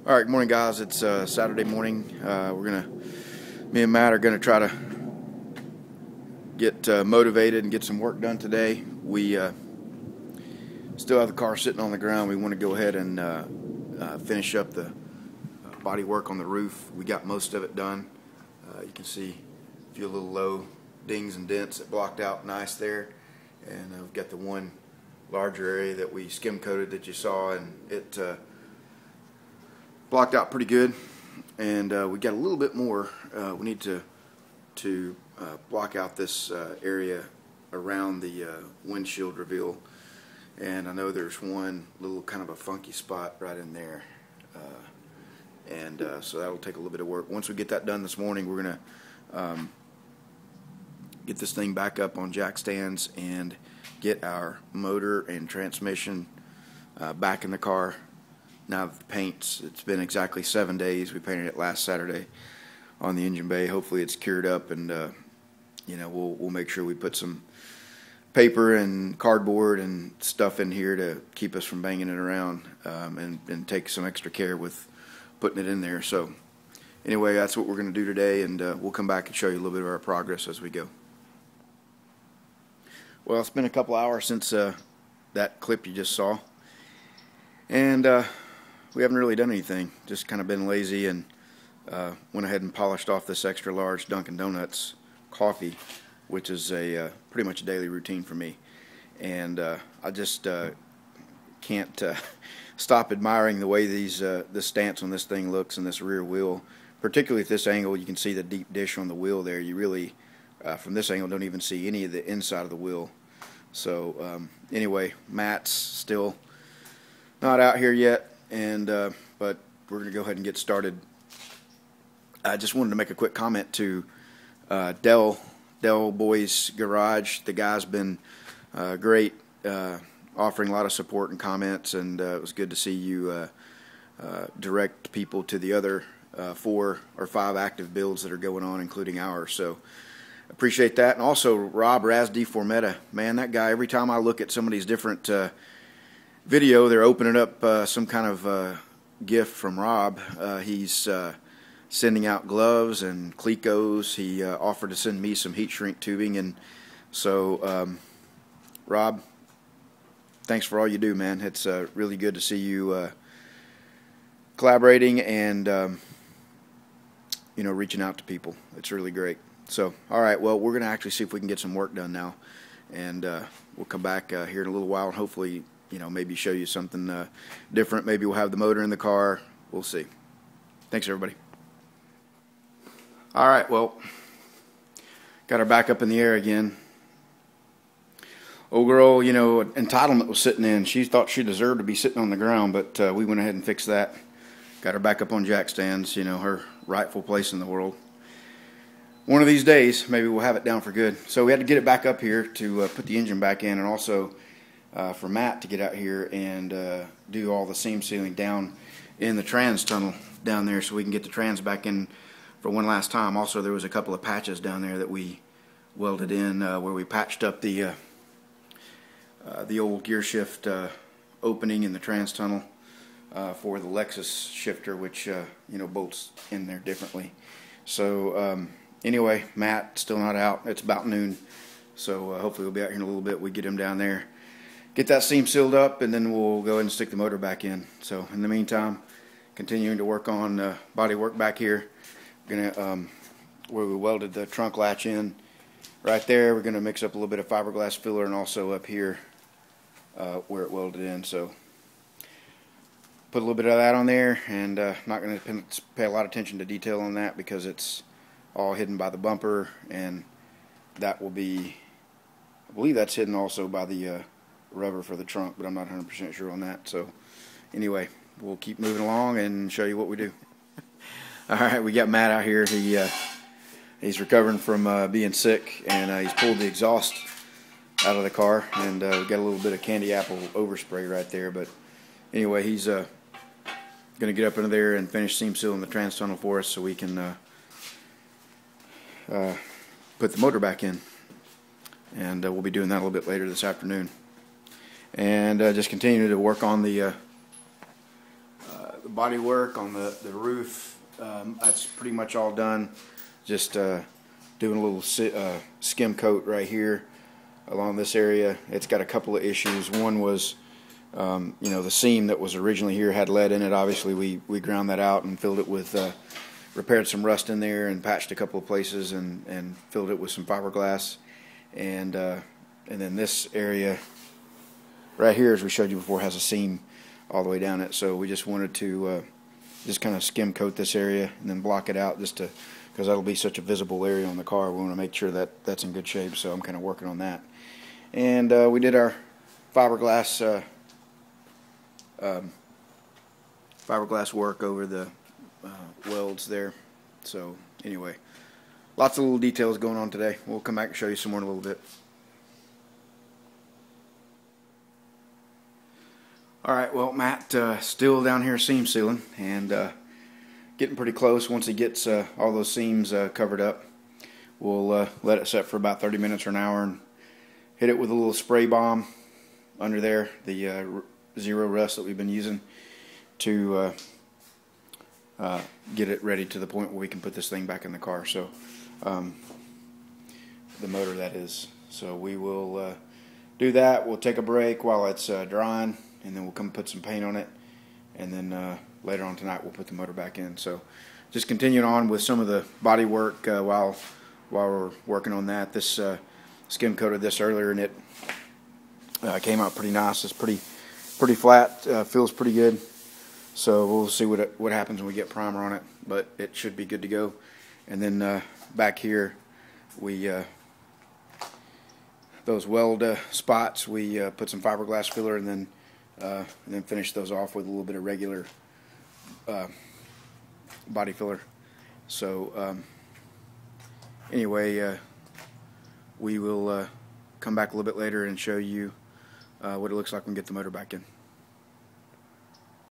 All right, good morning, guys. It's Saturday morning. Me and Matt are gonna try to get motivated and get some work done today. We still have the car sitting on the ground. We want to go ahead and finish up the body work on the roof. We got most of it done. You can see a few little low dings and dents that blocked out nice there, and we've got the one larger area that we skim coated that you saw, and it blocked out pretty good. And we got a little bit more. We need to block out this area around the windshield reveal, and I know there's one little kind of a funky spot right in there, so that'll take a little bit of work. Once we get that done this morning, we're gonna get this thing back up on jack stands and get our motor and transmission back in the car. Now that the it's been exactly 7 days. We painted it last Saturday on the engine bay. Hopefully it's cured up, and we'll make sure we put some paper and cardboard and stuff in here to keep us from banging it around, and take some extra care with putting it in there. So anyway, that's what we're going to do today, and we'll come back and show you a little bit of our progress as we go. Well, it's been a couple hours since that clip you just saw, and we haven't really done anything. Just kind of been lazy, and went ahead and polished off this extra large Dunkin' Donuts coffee, which is a pretty much a daily routine for me. And I just can't stop admiring the way this stance on this thing looks, and this rear wheel, particularly at this angle. You can see the deep dish on the wheel there. You really, from this angle, don't even see any of the inside of the wheel. So anyway, Matt's still not out here yet, and but we're going to go ahead and get started. I just wanted to make a quick comment to Del Boys Garage. The guy's been great, offering a lot of support and comments, and it was good to see you direct people to the other 4 or 5 active builds that are going on, including ours. So appreciate that. And also Rob Razdi Formetta, man, that guy, every time I look at some of these different video, they're opening up some kind of gift from Rob. He's sending out gloves and Clecos. He offered to send me some heat shrink tubing, and so Rob, thanks for all you do, man. It's really good to see you collaborating and reaching out to people. It's really great. So all right, well, we're gonna actually see if we can get some work done now, and we'll come back here in a little while, and hopefully maybe show you something different. Maybe we'll have the motor in the car. We'll see. Thanks, everybody. All right, well, got her back up in the air again. Old girl, entitlement was sitting in. She thought she deserved to be sitting on the ground, but we went ahead and fixed that. Got her back up on jack stands, her rightful place in the world. One of these days, maybe we'll have it down for good. So we had to get it back up here to put the engine back in, and also for Matt to get out here and do all the seam sealing down in the trans tunnel down there, so we can get the trans back in for one last time. Also, there was a couple of patches down there that we welded in where we patched up the old gear shift opening in the trans tunnel for the Lexus shifter, which bolts in there differently. So anyway, Matt's still not out. It's about noon, so hopefully we'll be out here in a little bit. We get him down there, get that seam sealed up, and then we'll go ahead and stick the motor back in. So in the meantime, continuing to work on body work back here. Gonna where we welded the trunk latch in right there, we're gonna mix up a little bit of fiberglass filler, and also up here where it welded in. So put a little bit of that on there, and not gonna pay a lot of attention to detail on that because it's all hidden by the bumper, and that will be, I believe that's hidden also by the rubber for the trunk, but I'm not 100% sure on that. So anyway, we'll keep moving along and show you what we do. All right, we got Matt out here. He's recovering from being sick, and he's pulled the exhaust out of the car, and we got a little bit of candy apple overspray right there. But anyway, he's going to get up into there and finish seam sealing the trans tunnel for us, so we can put the motor back in. And we'll be doing that a little bit later this afternoon. And just continue to work on the body work on the roof. That's pretty much all done. Just doing a little skim coat right here along this area. It's got a couple of issues. One was, the seam that was originally here had lead in it. Obviously, we ground that out and filled it with, repaired some rust in there and patched a couple of places and filled it with some fiberglass. And then this area right here, as we showed you before, has a seam all the way down it. So we just wanted to just kind of skim coat this area and then block it out, just to, because that'll be such a visible area on the car. We want to make sure that that's in good shape. So I'm kind of working on that. And we did our fiberglass work over the welds there. So anyway, lots of little details going on today. We'll come back and show you some more in a little bit. Alright, well, Matt still down here seam sealing and getting pretty close. Once he gets all those seams covered up, we'll let it set for about 30 minutes or an hour and hit it with a little spray bomb under there, the Zero Rust that we've been using, to get it ready to the point where we can put this thing back in the car. So the motor, that is. So we will do that. We'll take a break while it's drying, and then we'll come put some paint on it, and then later on tonight we'll put the motor back in. So just continuing on with some of the body work while we're working on that. This skim coated this earlier, and it came out pretty nice. It's pretty flat, feels pretty good. So we'll see what happens when we get primer on it, but it should be good to go. And then back here, we those weld spots, we put some fiberglass filler and then finish those off with a little bit of regular body filler. So anyway, we will come back a little bit later and show you what it looks like when we get the motor back in.